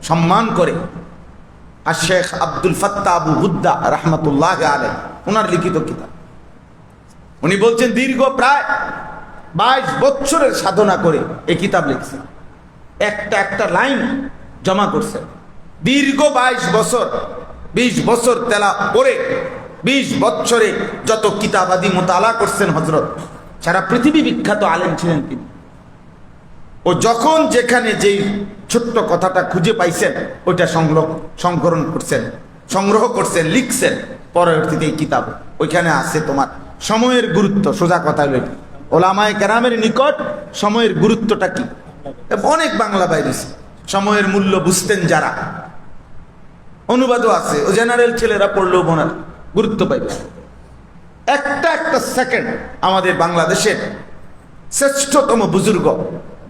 সম্মান করে। আর শেখ আব্দুল ফাত্তাহ আবু হুদ্দা রহমতুল্লাহ আলাইহি ওনার লিখিত কিতাব, উনি বলছেন দীর্ঘ প্রায় 22 বছরের সাধনা করে এই কিতাব লিখছেন, একটা একটা লাইন জমা করছেন। দীর্ঘ 22 বছর, 20 বছর তেলা পড়ে 20 বছরে যত কিতাবাদি মোতালা করছেন হযরত, সারা পৃথিবী বিখ্যাত আলেম ছিলেন তিনি। ও যখন যেখানে যেই ছোট্ট কথাটা খুঁজে পাইছেন ওইটা সংকলন করছেন, সংগ্রহ করছেন, লিখছেন। পরবর্তীতে এই কিতাব ওইখানে আছে তোমার সময়ের গুরুত্ব। সোজা কথা হলো ওলামায়ে কেরামের নিকট সময়ের গুরুত্বটা কি, অনেক বাংলা বাইরেছে। সময়ের মূল্য বুঝতেন যারা, অনুবাদও আছে, ও জেনারেল ছেলেরা পড়লেও বোনার গুরুত্ব পাইবে। একটা একটা সেকেন্ড আমাদের বাংলাদেশের শ্রেষ্ঠতম বুজুর্গ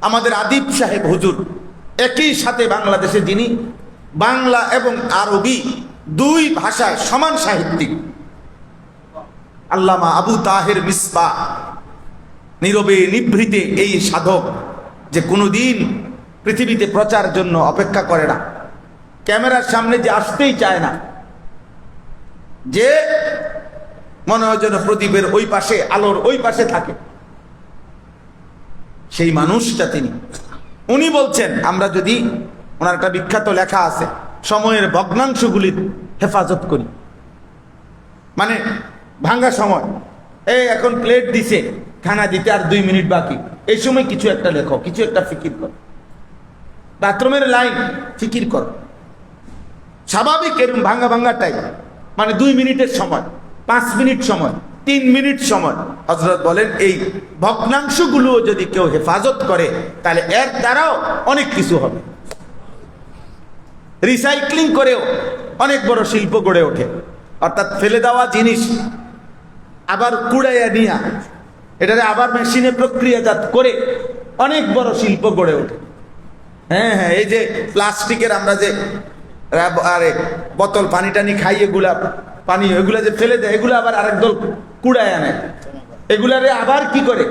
আমাদের আদিব সাহেব হুজুর, একই সাথে বাংলাদেশে যিনি বাংলা এবং আরবি দুই ভাষায় সমান সাহিত্যিক, আল্লামা আবু তাহের মিসবাহ, নীরবে নিভৃতে এই সাধক যে কোনোদিন পৃথিবীতে প্রচার জন্য অপেক্ষা করে না, ক্যামেরার সামনে যে আসতেই চায় না, যে মনে হয় যেন প্রদীপের ওই পাশে, আলোর ওই পাশে থাকে, সেই মানুষটা তিনি। উনি বলছেন আমরা যদি, ওনার একটা বিখ্যাত লেখা আছে, সময়ের ভগ্নাংশগুলির হেফাজত করি, মানে ভাঙ্গা সময়, এই এখন প্লেট দিছে খানা দিতে আর 2 মিনিট বাকি, এই সময় কিছু একটা লেখো, কিছু একটা ফিকির করো, বাথরুমের লাইন ফিকির করো। স্বাভাবিক এরকম ভাঙ্গা ভাঙ্গাটাই, মানে 2 মিনিটের সময়, 5 মিনিট সময়, 3 মিনিট সময়। হযরত বলেন এই ভগ্নাংশগুলো যদি কেউ হেফাজত করে তাহলে এর দ্বারাও অনেক কিছু হবে। রিসাইক্লিং করেও অনেক বড় শিল্প গড়ে ওঠে, অর্থাৎ ফেলে দেওয়া জিনিস আবার কুড়াইয়া নিয়া এটারে আবার মেশিনে প্রক্রিয়াজাত করে অনেক বড় শিল্প গড়ে ওঠে। হ্যাঁ হ্যাঁ, এই যে প্লাস্টিকের আমরা যে আরে বোতল পানি টানি খাই, এগুলা পানি এগুলা যে ফেলে দেয়, এগুলো আবার আরেক দল কুড়ায় আনে, এগুলারে আবার কি করে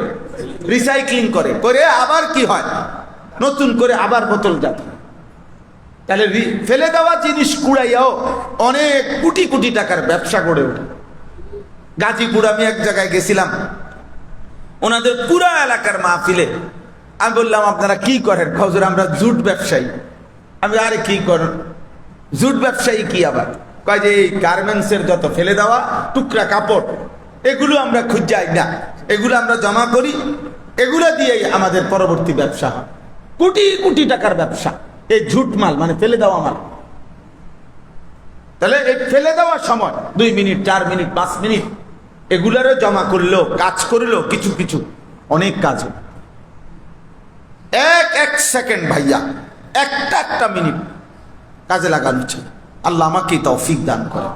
রিসাইক্লিং করে, করে আবার কি হয় নতুন করে আবার বোতল যাত। তাহলে ফেলে দেওয়া জিনিস কুড়াইয়াও অনেক কোটি কোটি টাকার ব্যবসা গড়ে ওঠে। গাজীপুর আমি এক জায়গায় গেছিলাম, ওনাদের পুরা এলাকার মাহফিলে আমি বললাম আপনারা কি করেন? হুজুর আমরা জুট ব্যবসায়ী। আমি আরে কি করেন? জুট ব্যবসায়ী কি আবার? কয় যে এই গার্মেন্টসের যত ফেলে দেওয়া টুকরা কাপড় এগুলো আমরা খুঁজাই না, এগুলো আমরা জমা করি, এগুলো দিয়েই আমাদের পরবর্তী ব্যবসা হয়, কোটি কোটি টাকার ব্যবসা এই ঝুট মাল, মানে ফেলে দেওয়া মাল। তাহলে এই ফেলে দেওয়ার সময় 2 মিনিট, 4 মিনিট, 5 মিনিট এগুলারও জমা করলেও, কাজ করলেও কিছু কিছু অনেক কাজ হবে। এক সেকেন্ড ভাইয়া, একটা একটা মিনিট কাজে লাগানো ছিল। আল্লাহ আমাকে তৌফিক দান করে।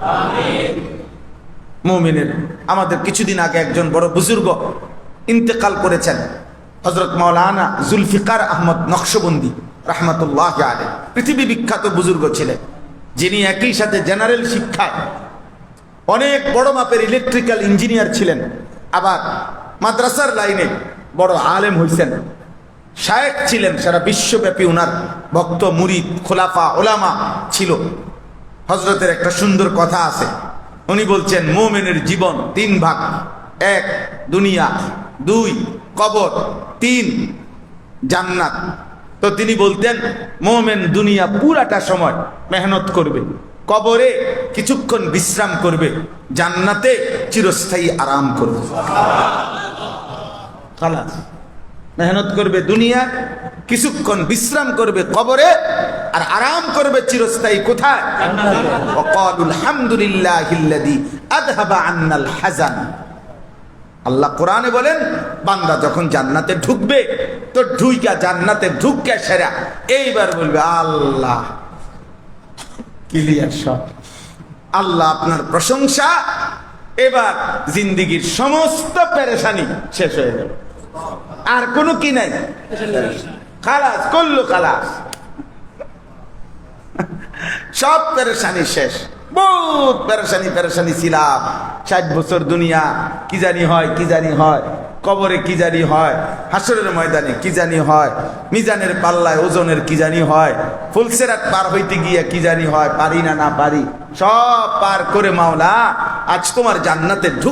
মুমিনের আমাদের কিছুদিন আগে একজন বড় বুজুর্গ ইন্তেকাল করেছেন, হযরত মাওলানা জুলফিকার আহমদ নকশবন্দি রহমতুল্লাহ আলাইহি। পৃথিবী বিখ্যাত বুজুর্গ ছিলেন, যিনি একই সাথে জেনারেল শিক্ষায় অনেক বড় মাপের ইলেকট্রিক্যাল ইঞ্জিনিয়ার ছিলেন, আবার মাদ্রাসার লাইনে বড় আলেম হয়েছেন, শায়েখ ছিলেন, সারা বিশ্বব্যাপী উনার ভক্ত মুরিদ খোলাফা ওলামা ছিল। হযরতের একটা সুন্দর কথা আছে, উনি বলছেন মুমিনের জীবন 3 ভাগ, 1 দুনিয়া, 2 কবর, 3 জান্নাত। তো তিনি বলতেন মুমিন দুনিয়া পুরাটা সময় মেহনত করবে, কবরে কিছুক্ষণ বিশ্রাম করবে, জান্নাতে চিরস্থায়ী আরাম করবে। খালাস, মেহনত করবে দুনিয়া, কিছুক্ষণ বিশ্রাম করবে কবরে, আর আরাম করবে চিরস্থায়ী কোথায়? ওয়াকালুল হামদুলিল্লাহিল্লাযী আযহাবা আন্নাল হাযান। আল্লাহ কোরআনে বলেন বান্দা যখন জান্নাতে ঢুকবে তো ঢুইকা জান্নাতে ঢুকে সেরা এইবার বলবে আল্লাহ ক্লিয়ার সব, আল্লাহ আপনার প্রশংসা, এবার জিন্দেগীর সমস্ত পেরেশানি শেষ হয়ে যাবে, আর কোনো কি নাই, খালাস করলো, খালাস, সব পেরেশানি শেষ। বহুত পেরেশানি ছিলাম, 60 বছর দুনিয়া কি জানি হয়, কি জানি হয়, কবরে কি জানি হয়, হাসরের ময়দানে কি জানি হয়, মিজানের পাল্লায় ওজনের কি জানি হয়, ফুলসেরাত পার হইতে গিয়ে কি জানি হয়, পারি না পারি, সব পার করে মাওলা আজ তোমার জান্নাতে ঢুক